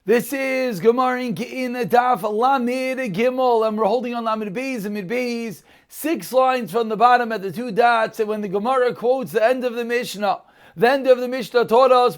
This is Gemara in Gittin, Daf Lamed Gimel, and we're holding on Lamed Beis and Mid Beis, 6 lines from the bottom at the 2 dots. And when the Gemara quotes the end of the Mishnah, taught us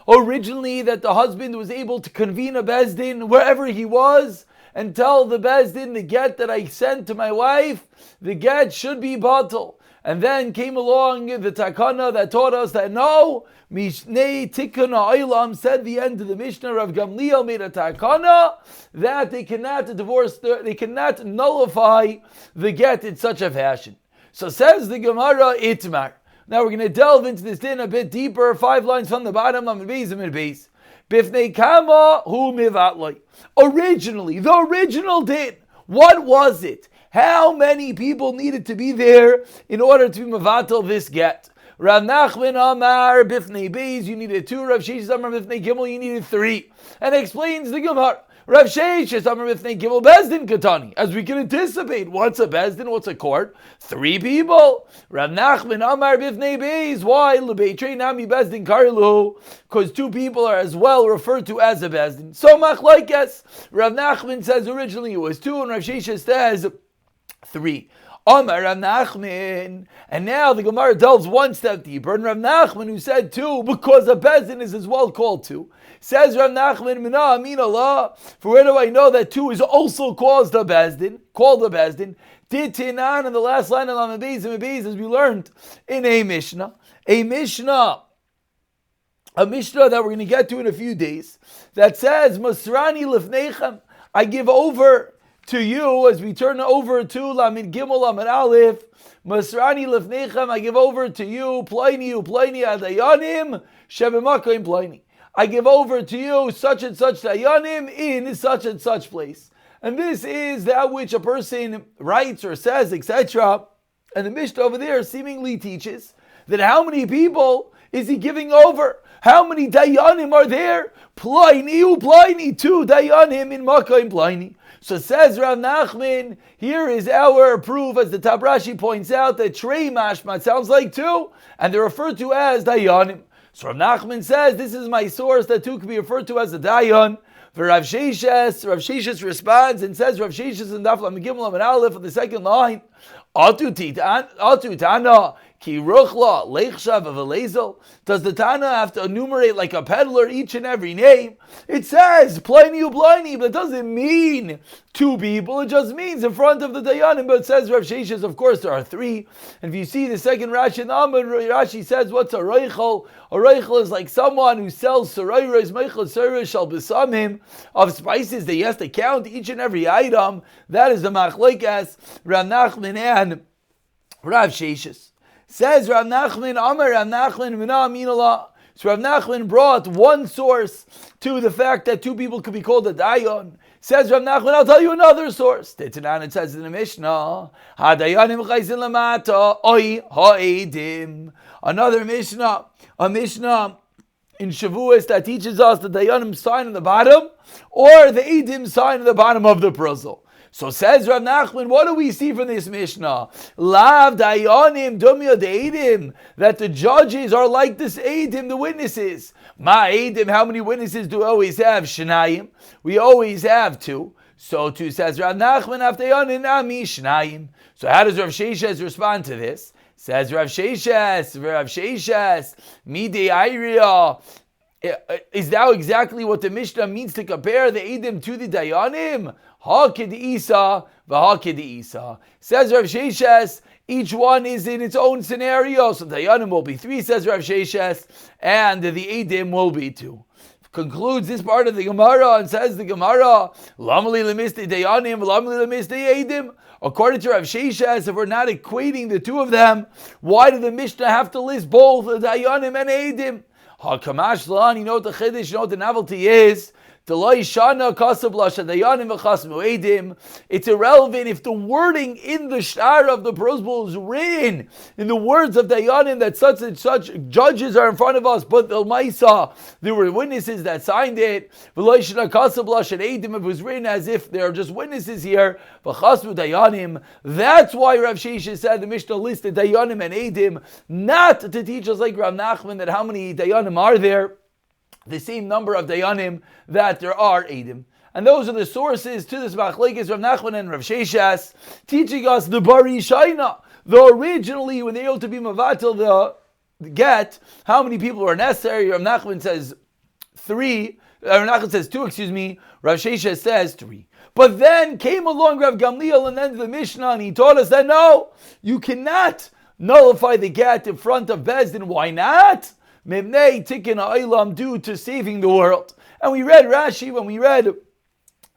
originally that the husband was able to convene a Bezdin wherever he was and tell the Bezdin, the get that I sent to my wife, the get should be batal. And then came along the takana that taught us that no, Mishnei Tikkun Ha'olam said the end of the Mishnah. Rav Gamliel made a takana that they cannot divorce, they cannot nullify the get in such a fashion. So says the Gemara Itmar. Now we're going to delve into this din a bit deeper. 5 lines from the bottom. Bifnei kama hu mivatloi. Originally, the original din. What was it? How many people needed to be there in order to be mevatel this get? Rav Nachman Amar Bifnei Beis, you needed 2. Rav Sheshes Amar Bifnei Gimel, you needed 3. And explains the Gemara. Rav Sheshes Amar Bifnei Gimel Bezdin Katani. As we can anticipate, what's a Bezdin? What's a court? 3 people. Rav Nachman Amar Bifnei Beis. Why? Lebeitrei Nami Bezdin Karlu. Because 2 people are as well referred to as a Bezdin. So Machlaikas. Rav Nachman says originally it was 2, and Rav Sheshes says 3. Amar Rav Nachman, and now the Gemara delves one step deeper. And Rav Nachman, who said 2, because a Bezdin is as well called 2, says Rav Nachman, Mina Amin Allah. For where do I know that 2 is also called a Bezdin? Dittinan in the last line of Lamed Beis and Beis, as we learned in a Mishnah that we're going to get to in a few days, that says Masrani Lifneichem, I give over to you, as we turn over to Lamed Gimel Lamed Aleph, Masrani Lefnechem, I give over to you, Pliny Adayanim, Shebemakim Pliny. I give over to you such and such Dayanim in such and such place. And this is that which a person writes or says, etc. And the Mishnah over there seemingly teaches that how many people is he giving over? How many Dayanim are there? Pliny, 2 Dayanim in Makim Pliny. So says Rav Nachman, here is our proof, as the Tabrashi points out, that Trei Mashmat sounds like 2, and they're referred to as Dayanim. So Rav Nachman says, this is my source that 2 can be referred to as a Dayan. For Rav Sheshes responds and says, Rav Sheshes in Daf Lamed Gimel Lamed Aleph on the second line, Atu Tana, Ki Ruchla, Leichshav of Elezel. Does the Tana have to enumerate like a peddler each and every name? It says Pliny, but it doesn't mean 2 people. It just means in front of the Dayanim. But it says Rav Sheshes, of course, there are 3. And if you see the second Rashi in Amud, Rashi says, what's a Reichel? A Reichel is like someone who sells Sarayros, Meichel Sarayros shall besamim of spices. They has to count each and every item. That is the Machlaikas, Rav Nachman and Rav Sheshes. Says Rav Nachman, Amar Rav Nachman, Mina Amin Allah. So Rav Nachman brought one source to the fact that 2 people could be called a Dayan. Says Rav Nachman, I'll tell you another source. Tetanan, it says in the Mishnah, HaDayanim chayzin lamata, oi ha'edim. Another Mishnah, a Mishnah in Shavuos that teaches us the Dayanim sign on the bottom, or the Edim sign on the bottom of the puzzle. So says Rav Nachman, what do we see from this Mishnah? Lav dayanim dumya de'edim, that the judges are like this edim, the witnesses. Ma edim, how many witnesses do we always have? Shnayim. We always have 2. So too says Rav Nachman, af dayanim nami shnayim. So how does Rav Sheshes respond to this? Says Rav Sheshes, midei ayriya. Is that exactly what the Mishnah means to compare the edim to the dayanim? Ha-kid-isa, v'ha-kid-isa. Says Rav Sheshes, each one is in its own scenario. So Dayanim will be 3, says Rav Sheshes, and the Edim will be 2. Concludes this part of the Gemara and says the Gemara, Lamali lemiste Dayanim, Lamali lemiste Edim. According to Rav Sheshes, if we're not equating the 2 of them, why did the Mishnah have to list both the Dayanim and Edim? Ha-kamash lan, you know what the chiddush, you know what the novelty is? It's irrelevant if the wording in the shtar of the prosbul is written in the words of Dayanim that such and such judges are in front of us, but the Maisa, there were witnesses that signed it. If it was written as if there are just witnesses here, that's why Rav Sheshes said the Mishnah listed Dayanim and Eidim, not to teach us like Rav Nachman that how many Dayanim are there. the same number of dayanim that there are edim. And those are the sources to this machlekes Rav Nachman and Rav Sheshas, teaching us the bari shaina. Though originally, when they were able to be mavatil the get, how many people were necessary? Rav Nachman says 3. Rav Nachman says 2. Rav Sheshas says 3. But then came along Rav Gamliel and then the Mishnah, and he taught us that no, you cannot nullify the get in front of Bezdin. Why not? Mibnei tikkun ha'olam, due to saving the world. And we read Rashi when we read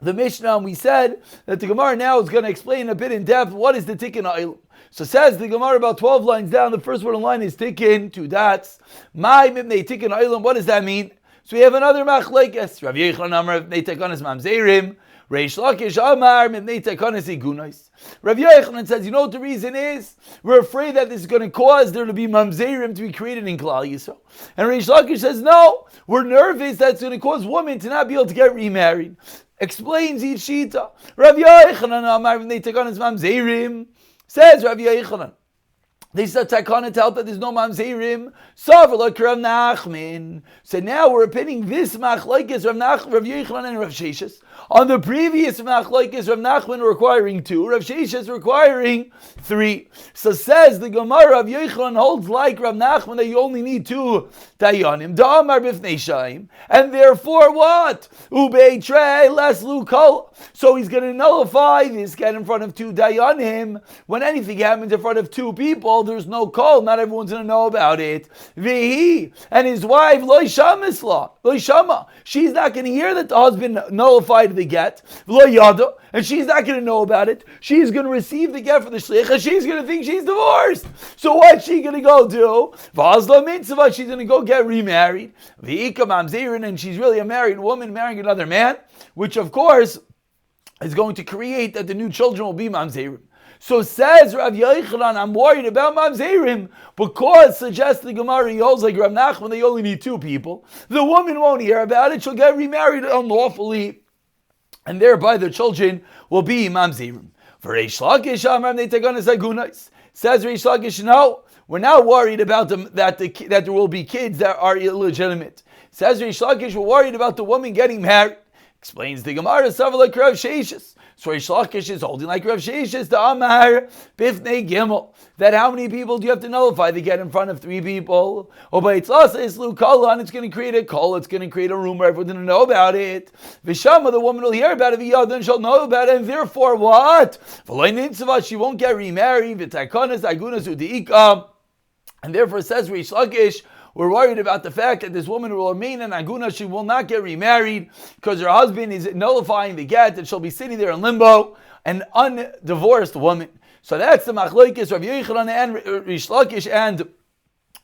the Mishnah, and we said that the Gemara now is going to explain a bit in depth what is the tikkun ha'olam. So says the Gemara about 12 lines down, the first word in line is tikkun, 2 dots. My mibnei tikkun ha'olam, what does that mean? So we have another machlekes. Rav Yechon Amar mibnei tekanas mamzerim. Reish Lakish Amar mibnei tekanas igunos. Rav Yochanan says, you know what the reason is? We're afraid that this is going to cause there to be mamzerim to be created in Klal Yisrael. And Reish Lakish says, no, we're nervous that it's going to cause women to not be able to get remarried. Explains each shita. Rav Yochanan Amar mibnei tekanas mamzerim. Says Rav Yochanan, they said takana to help that there's no mamzerim. Savalak Rav Nachman. So now we're opinion this machlekes Rav Yochanan and Rav Sheshas. On the previous machlekes, Rav Nachman requiring 2, Rav Sheshas requiring 3. So says the Gemara, Rav Yochanan holds like Rav Nachman that you only need 2 dayanim. Da'amar b'fnei shaim, and therefore what? Ubei trei les lukol. So he's going to nullify this get in front of 2 dayanim. When anything happens in front of 2 people, there's no call. Not everyone's going to know about it. Vihi and his wife lo shama. She's not going to hear that the husband nullified the get, and she's not going to know about it. She's going to receive the get for the shlich, and she's going to think she's divorced. So what's she going to go do? She's going to go get remarried. And she's really a married woman marrying another man, which of course is going to create that the new children will be mamzerim. So says Rav Yochanan, I'm worried about mamzerim because suggests the Gemara he holds like Rav Nachman they only need 2 people. The woman won't hear about it; she'll get remarried unlawfully, and thereby the children will be mamzerim. For Reish Lakish, says Reish Lakish, no, we're not worried about that there will be kids that are illegitimate. Says Reish Lakish, we're worried about the woman getting married. Explains the Gemara, Savalak Rav Sheshas. So Reish Lakish is holding like Rav Sheshas, the Amar Bifnei Gimel, that how many people do you have to nullify the get in front of 3 people? Oh, but it's us, it's Lukala, and it's going to create a call, it's going to create a rumor, everyone's going to know about it. Vishama, the woman will hear about it, V'yadan shall know about it, and therefore what? She won't get remarried, V'takanas agunas u'di'ika, and therefore says Reish Lakish, we're worried about the fact that this woman will remain in Aguna. She will not get remarried because her husband is nullifying the get, that she'll be sitting there in limbo, an undivorced woman. So that's the machlokes Rav Yochanan and Reish Lakish and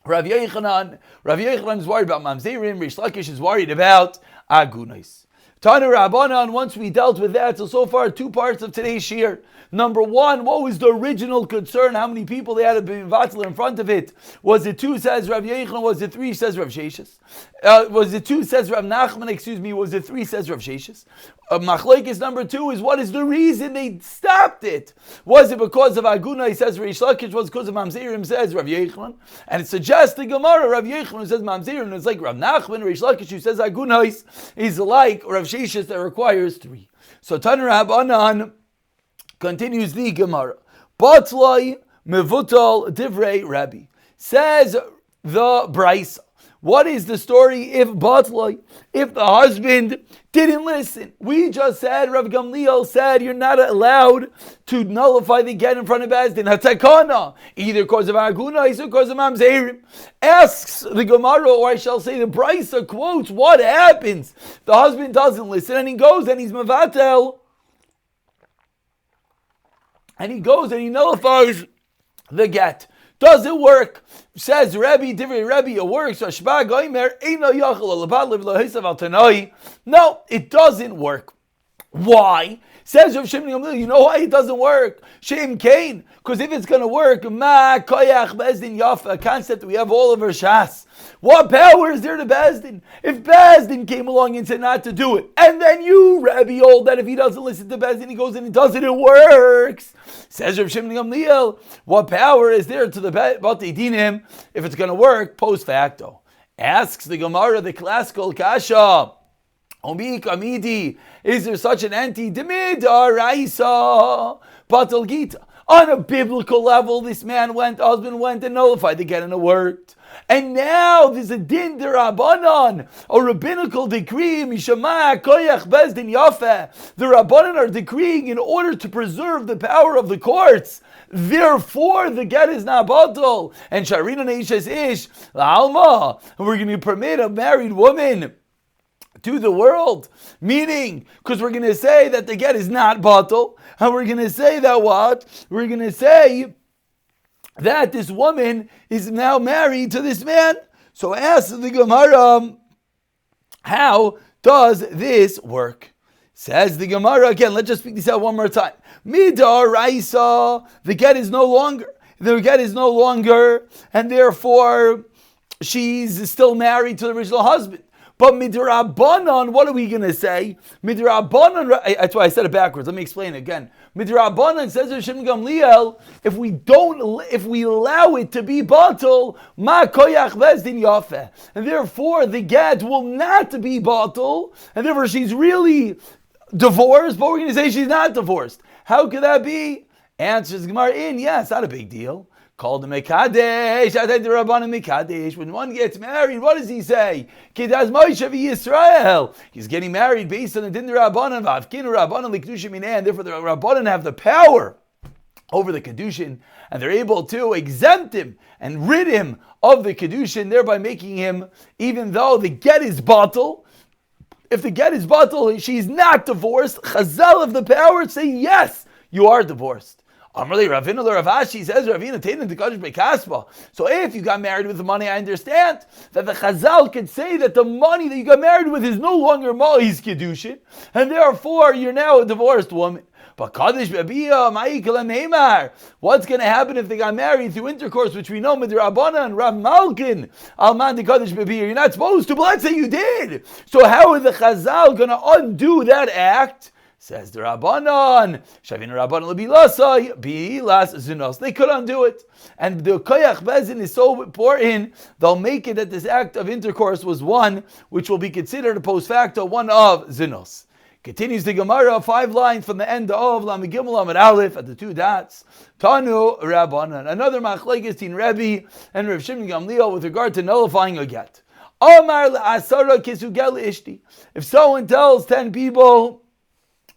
Rav Yochanan. Rav Yochanan is worried about mamzerim. Reish Lakish is worried about agunos. Tana Rabbanan, once we dealt with that, so far 2 parts of today's shir. Number 1, what was the original concern? How many people they had to be vatal in front of it? Was it 2, says Rav Yochanan? Was it 3, says Rav Sheshas? Was it 2, says Rav Nachman? Was it 3, says Rav Sheshas? Machlekes number 2 is what is the reason they stopped it? Was it because of Aguna? He says Reish Lakish. Was because of Mamzerim? Says Rav Yochanan. And it suggests the Gemara, Rav Yochanan who says Mamzerim is like Rav Nachman. Reish Lakish who says Aguna is like Rav Sheshas that requires 3. So Tana Rabbanan continues the Gemara. Batlai mevutal divrei Rabbi. Says the Brisa. What is the story if batlai, if the husband didn't listen? We just said, Rav Gamliel said, you're not allowed to nullify the get in front of Bezdin. Hatakana, either because of Aguna or because of Mamzerim. Asks the Gemara, or I shall say the Brisa quotes, what happens? The husband doesn't listen and he goes and he's mevatel. And he goes and he nullifies the get. Does it work? Says Rabbi, Divrei Rabbi, it works. No, it doesn't work. Why? Says Rav Shimon Gamliel, you know why it doesn't work? Shem Kain, because if it's going to work, ma koyach bezdin yafa, a concept we have all over Shas. What power is there to Bezdin? If Bezdin came along and said not to do it, and then you, Rabbi, hold that if he doesn't listen to Bezdin, he goes in and does it, it works. Says Rav Shimon Gamliel, what power is there to the Batei Dinim if it's going to work post facto? Asks the Gemara the classical kasha. Omik amidi, is there such an anti-demidaraisa batal gita? On a biblical level, this husband went and nullified the get and it worked. And now there's a din derabanan, a rabbinical decree, mishama koyach bezdin yafeh. The rabbanan are decreeing in order to preserve the power of the courts. Therefore, the get is not batal. And sharina neishes ish alma. And we're going to permit a married woman to the world, meaning, because we're going to say that the get is not batal, and we're going to say that what? We're going to say that this woman is now married to this man. So ask the Gemara, how does this work? Says the Gemara, again, let's just speak this out one more time. Midar Raisa, the get is no longer, and therefore she's still married to the original husband. But midrabanan, what are we going to say? Midrabanan, that's why I said it backwards. Let me explain it again. Midrabanan says Rav Shimon Gamliel, if we allow it to be batal, ma koyach bezdin yafeh, and therefore the get will not be batal, and therefore she's really divorced. But we're going to say she's not divorced. How could that be? Answers Gemara it's not a big deal. Called the Mekadesh, when one gets married, what does he say? Yisrael. He's getting married based on the Din Rabbanan, and therefore the Rabbanan have the power over the Kedushin, and they're able to exempt him and rid him of the Kedushin, thereby making him, even though the get is batal, if the get is batal, she's not divorced, Chazal of the power say, yes, you are divorced. Amrli Ravina Ravashi says Ravina Tatum to Kadosh Bekaspa. So if you got married with the money, I understand that the Chazal could say that the money that you got married with is no longer Ma'i's Kedushin, and therefore you're now a divorced woman. But Kadosh Babiyah Ma'ikalam Heimar. What's going to happen if they got married through intercourse, which we know Midrabana and Rav Malkin Alman de Kadosh Babiyah? You're not supposed to, but let's say you did. So how are the Chazal going to undo that act? Says the Rabbanon, Shavin Rabbanon lebilasai bilas zinos. They could undo it, and the koyach bezin is so important. They'll make it that this act of intercourse was one which will be considered a post facto one of zinos. Continues the Gemara, 5 lines from the end of Lamed Gimel Lamed Aleph at the 2 dots. Tanu Rabbanon, another machlekes tin Rebbe and Rav Shimon Gamliel with regard to nullifying a get. Amar le'asara kisugel ishti. If someone tells 10 people,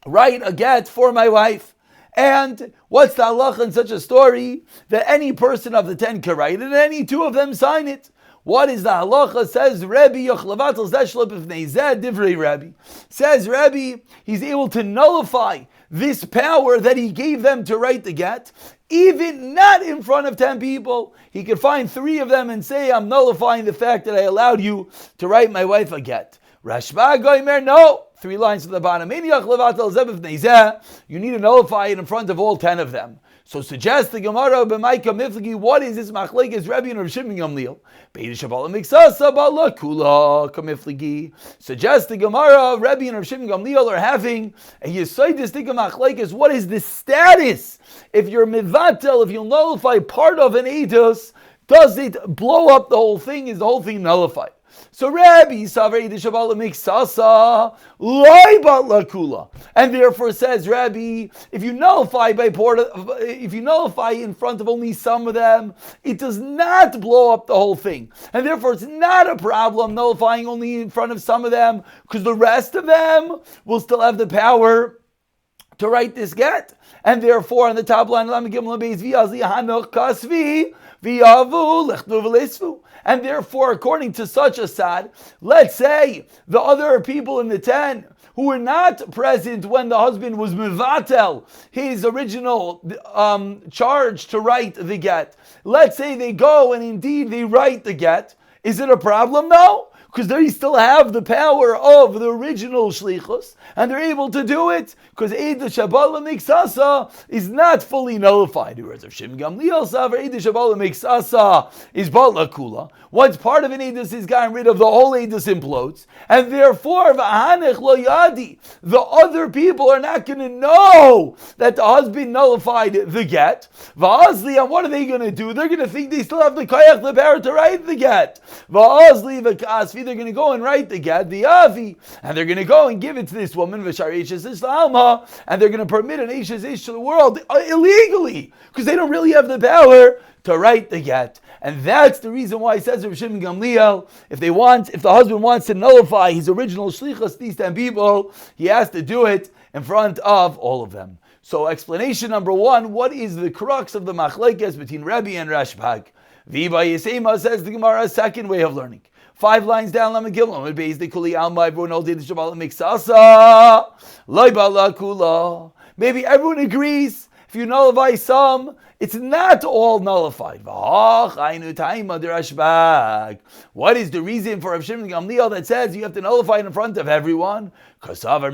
write a get for my wife. And what's the halacha in such a story? That any person of the 10 can write it, and any 2 of them sign it. What is the halacha? Says Rebbe, divrei Rebbe. Says Rebbe, he's able to nullify this power that he gave them to write the get, even not in front of 10 people. He could find 3 of them and say, I'm nullifying the fact that I allowed you to write my wife a get. Rashba Goimer, no. 3 lines to the bottom. You need to nullify it in front of all 10 of them. So suggest the Gemara b'Maika Miflagi, what is this machlekes Rebbe and Rav Shimon Gamliel? Suggest the Gemara, Rebbe and Rav Shimon Gamliel are having a Yesodis machlekes. What is the status? If you're midvatel, if you nullify part of an edus, does it blow up the whole thing? Is the whole thing nullified? So Rabbi Savrei the Shabbat Miksasa Laibat Lakula, and therefore says Rabbi, if you nullify in front of only some of them, it does not blow up the whole thing, and therefore it's not a problem nullifying only in front of some of them, because the rest of them will still have the power to write this get, and therefore on the top line, and therefore, according to such a sad, let's say the other people in the 10 who were not present when the husband was mevatel his original charge to write the get. Let's say they go and indeed they write the get. Is it a problem? No. because they still have the power of the original shlichus, and they're able to do it, because Eidos Shabbat L'Miksasa is not fully nullified. Whereas if Shimon Gamliel Savar Eidos Shabbat L'Miksasa is Bala Kula, once part of an Eidos is gotten rid of, the whole Eidos implodes, and therefore V'hanech Lo Yadi, the other people are not going to know that the husband nullified the get. V'azli, and what are they going to do? They're going to think they still have the koyach, the power to write the get. V'azli v'kasvi, they're going to go and write the get, the avi, and they're going to go and give it to this woman, v'shar ishes islamha, and they're going to permit an ishes ish to the world illegally, because they don't really have the power to write the get. And that's the reason why he says Rav Shimon Gamliel, if the husband wants to nullify his original shlichus, these 10 people, he has to do it in front of all of them. So explanation number 1, what is the crux of the machlekes between Rebbe and Rashbag? Viva Yisema, says the Gemara, second way of learning. 5 lines down, Lamagil, Lamed Beis de Kuli Alma, everyone knows the Shabbat Miksasa, Loibala Kula. Maybe everyone agrees, if you nullify some, it's not all nullified. What is the reason for Rav Shimon Gamliel that says you have to nullify it in front of everyone? Rav Shimon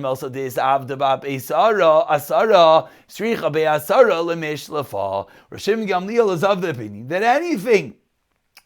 Gamliel is of the opinion that anything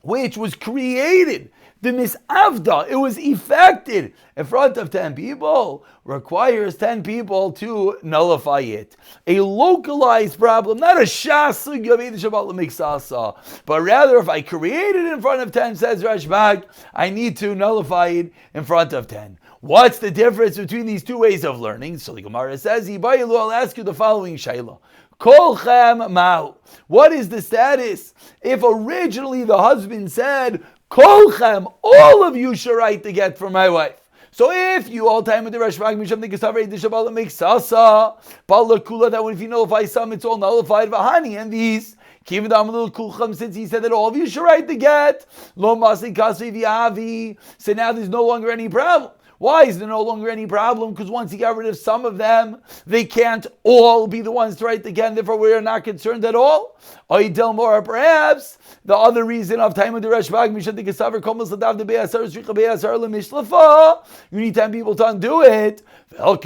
which was created, the misavda, it was effected in front of 10 people, requires 10 people to nullify it. A localized problem, not a shasug of Eidos Shabbat L'Miksasa, but rather if I create it in front of 10, says Rashbag, I need to nullify it in front of 10. What's the difference between these two ways of learning? So the Gemara says, I'll ask you the following shayla. Kolchem mahu. What is the status if originally the husband said, Kolchem, all of you should write the get for my wife? So if you all time with the Rashbag Misham the Gesav the Shabbat Miksasa, Bala Kula, that if you nullify some, it's all nullified. Vahani, and these Kivdam little Kulcham, since he said that all of you should write the get, Lo Masi Kasvi Viavi. So now there's no longer any problem. Why is there no longer any problem? Because once he got rid of some of them, they can't all be the ones to write the get, therefore we are not concerned at all. Or more, perhaps the other reason of time of the Rashbag, you need 10 people to undo it. You'll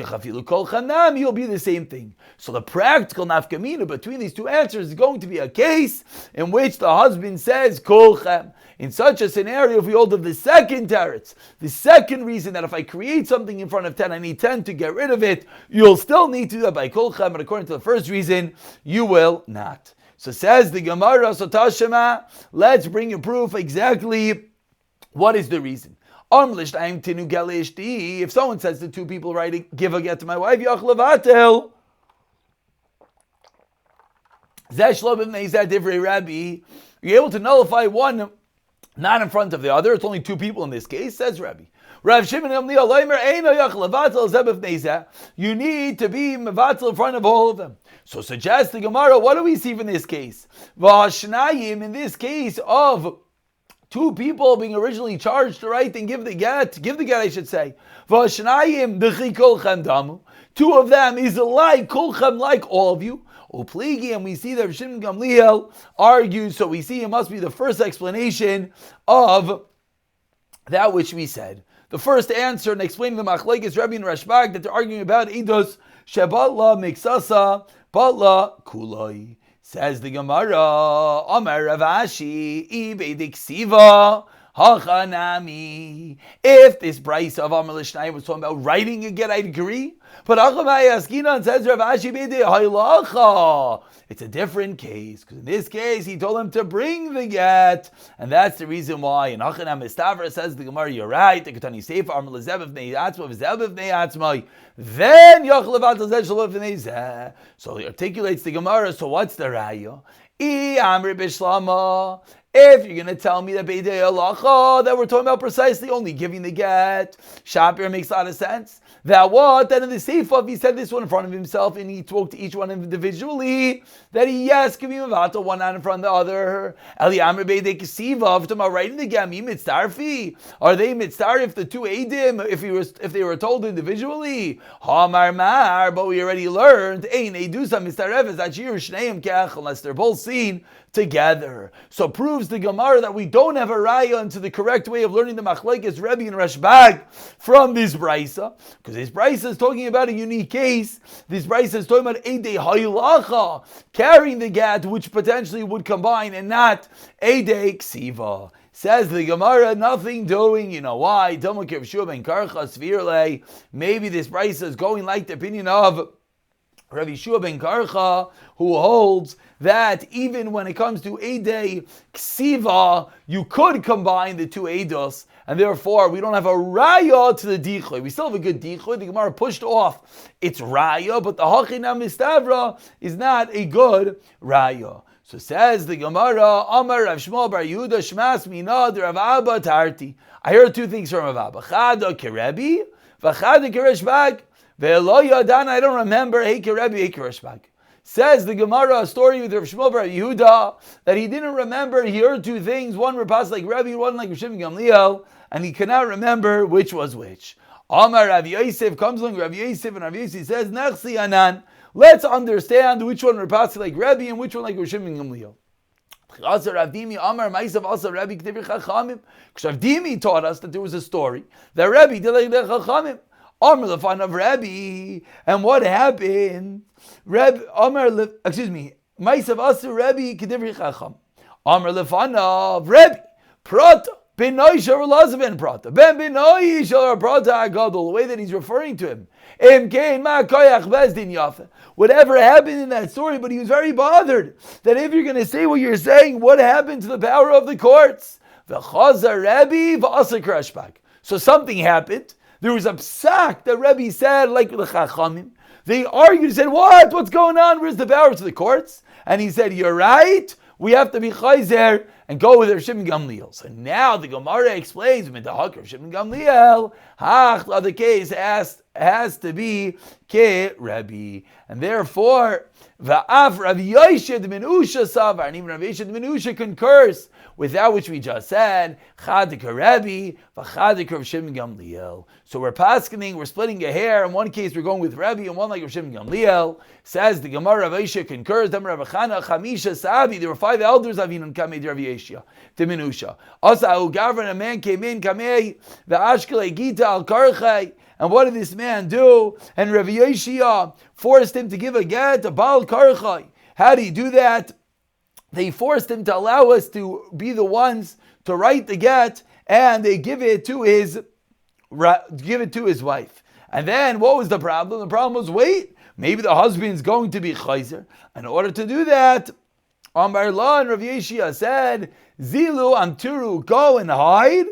be the same thing. So the practical nafkamina between these two answers is going to be a case in which the husband says kolchem. In such a scenario, if we hold of the second teretz, the second reason that if I create something in front of 10, I need 10 to get rid of it, you'll still need to do that by kolchem, but according to the first reason, you will not. So says the Gemara, so Tashema, let's bring a proof exactly what is the reason. If someone says to 2 people writing, give a get to my wife, Yachlavatel, you're able to nullify one, not in front of the other. It's only 2 people in this case, says Rabbi. Rav Shimon Gamliel, you need to be mevatel in front of all of them. So suggests the Gemara, what do we see from this case? In this case of 2 people being originally charged to write and give the get I should say. 2 of them is like kolchem, like all of you. Upligi, and we see that Rav Shimon Gamliel argues, so we see it must be the first explanation of that which we said. The first answer in explaining the machlekes Rebbe and Rashbag that they're arguing about Eidos Shabbat Miksasa Batla Kuloi. Says the Gemara, Amar Rav Ashi, Ibeidik Siva, Hachanami. If this Bryce of Amar Lishnai was talking about writing a get, I'd agree. But Achamai Askinan says Rav Ashi Beidei Hailacha. It's a different case, because in this case he told him to bring the get, and that's the reason why. And Achanam Mistavra says the Gemara, you're right. The Ketani Sefer Amar Lezebev Nei Atzma V'Zebev Nei Atzmai. Then Yachlevat Zeh Shalav Nei Zeh. So he articulates the Gemara. So what's the raya? I Amri Bishlama. If you're going to tell me that Beidei Halacha, that we're talking about precisely only giving the get, Shapir makes a lot of sense. That what? That in the Sefer, he said this one in front of himself, and he talked to each one individually, that he, yes, give me Mavato, one hand in front of the other. Eli Amr Beidei Kesiva, if they're writing the get, me mitzarfi. Are they mitzar if the 2 Eidim, if they were told individually? Hamar Mar, but we already learned, Ein Eidusa Mitzaref, is that Shir Shneim Kech, unless they're both seen together. So prove proves the Gemara that we don't have a raya into the correct way of learning the machlekes Rebbe and Rashbag from this brisa, because this brisa is talking about a unique case. This brisa is talking about Eidei Haylacha, carrying the get, which potentially would combine, and not Eidei Ksiva. Says the Gemara, nothing doing. You know why? Maybe this brisa is going like the opinion of Rabbi Yeshua ben Karcha, who holds that even when it comes to Eidei Ksiva, you could combine the two Eidos, and therefore we don't have a Raya to the Dichoy. We still have a good Dichoy. The Gemara pushed off its Raya, but the Hachina Mistavra is not a good Raya. So says the Gemara, Amar Rav Shmuel bar Yehuda Shmas Mina de Rav Abba Tarti. I heard two things from Rav Abba. Chada kerebi, v'chada kereshbag. Ve'lo yadan, I don't remember, hey kerebi, hey kereshbag. Says the Gemara, a story with Rav Shmuel bar Yehuda, that he didn't remember, he heard two things, one repas like Rebbe, one like Rav Shimon Gamliel, and he cannot remember which was which. Amar Rav Yosef, comes along Rav Yosef, and Rav Yosef says, Nechsi anan. Let's understand which one repas like Rebbe and which one like Rav Shimon Gamliel. Because Rav Dimi taught us that there was a story that Rebbe did like the Chachamim. Amar lefan of Rebbe, and what happened? Maisav Aser Rebbe Kedivri Chacham. Amar lefan of Rebbe Prata Benoy Shel Elazar ben Prata Ben Benoy Shel Prata Agadol. The way that he's referring to him. Whatever happened in that story, but he was very bothered that if you're going to say what you're saying, what happened to the power of the courts? So something happened. There was a psak that Rebbe said, like the Chachamim. They argued, said, what? What's going on? Where's the power to the courts? And he said, you're right. We have to be chayzer and go with Rav Shimon Gamliel. So now the Gemara explains, Midahak Rav Shimon Gamliel, the case has to be ke Rebbe. And therefore, Va'af Rav Yoshed ben Usha Savar, and even Rav Yoshed ben Usha concurs with that which we just said, Chadik Rebbe, V'chadik Rav Shimon Gamliel. So we're paskening, we're splitting a hair. In one case, we're going with Rebbe, and one like Rav Shimon Gamliel. Says the Gemara, Rav Yosha concurs, Rav Chana, Chamisha, Sabi, there were 5 elders, Avinan Kamei, Rav Yeshia, Timinusha. Asa Ugavran, a man came in, Kamei, V'ashkele Gita al Karchai. And what did this man do? And Rav Yeshia forced him to give a get, a Baal Karchai. How do you do that? They forced him to allow us to be the ones to write the get, and they give it to his wife. And then what was the problem? The problem was, wait, maybe the husband's going to be chayzer. In order to do that, Amar La and Rav Yeshia said, Zilu Amturu, go and hide,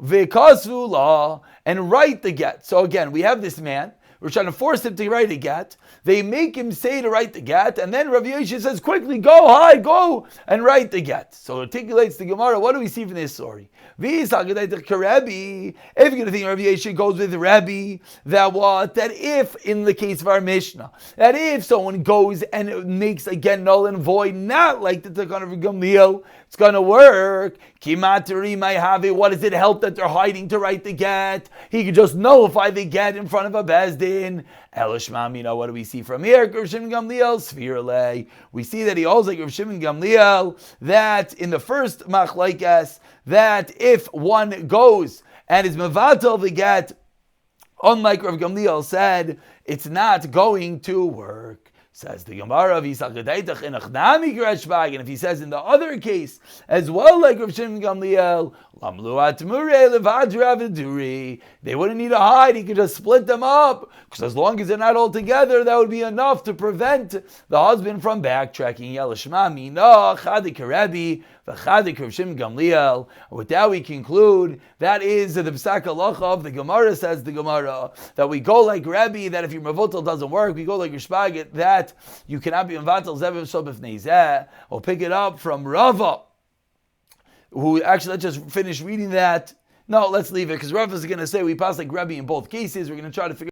Vekasvu La, and write the get. So again, we have this man. We're trying to force him to write a get. They make him say to write the get, and then Rav Yosha says, quickly, go and write the get. So it articulates the Gemara. What do we see from this story? If you're going to think Rav Yosha goes with Rebbe, that what? That if, in the case of our Mishnah, that if someone goes and makes again null and void, not like the Takana of Gamliel, it's going to work. Kimatari may have it. What does it help that they're hiding to write the get? He could just nullify the get in front of a bezdin. Elishmam, what do we see from here? Rav Shimon Gamliel, Sfirle. We see that he holds like Rav Shimon Gamliel, that in the first machlaikas, that if one goes and is mevatel the get, unlike Rav Gamliel said, it's not going to work. Says the Gemara, and if he says in the other case as well, like Rav Shimon Gamliel, they wouldn't need to hide, he could just split them up, because as long as they're not all together, that would be enough to prevent the husband from backtracking. With that we conclude, that is the Psak Halacha of the Gemara. Says the Gemara, that we go like Rebbe, that if your Mavotel doesn't work, we go like Rishpagit, that you cannot be Mavatel Zev Shal B'fnei Zeh. We'll pick it up from Rava, who actually, let's just finish reading that. No, let's leave it, because Rava is going to say we pass like Rebbe in both cases. We're going to try to figure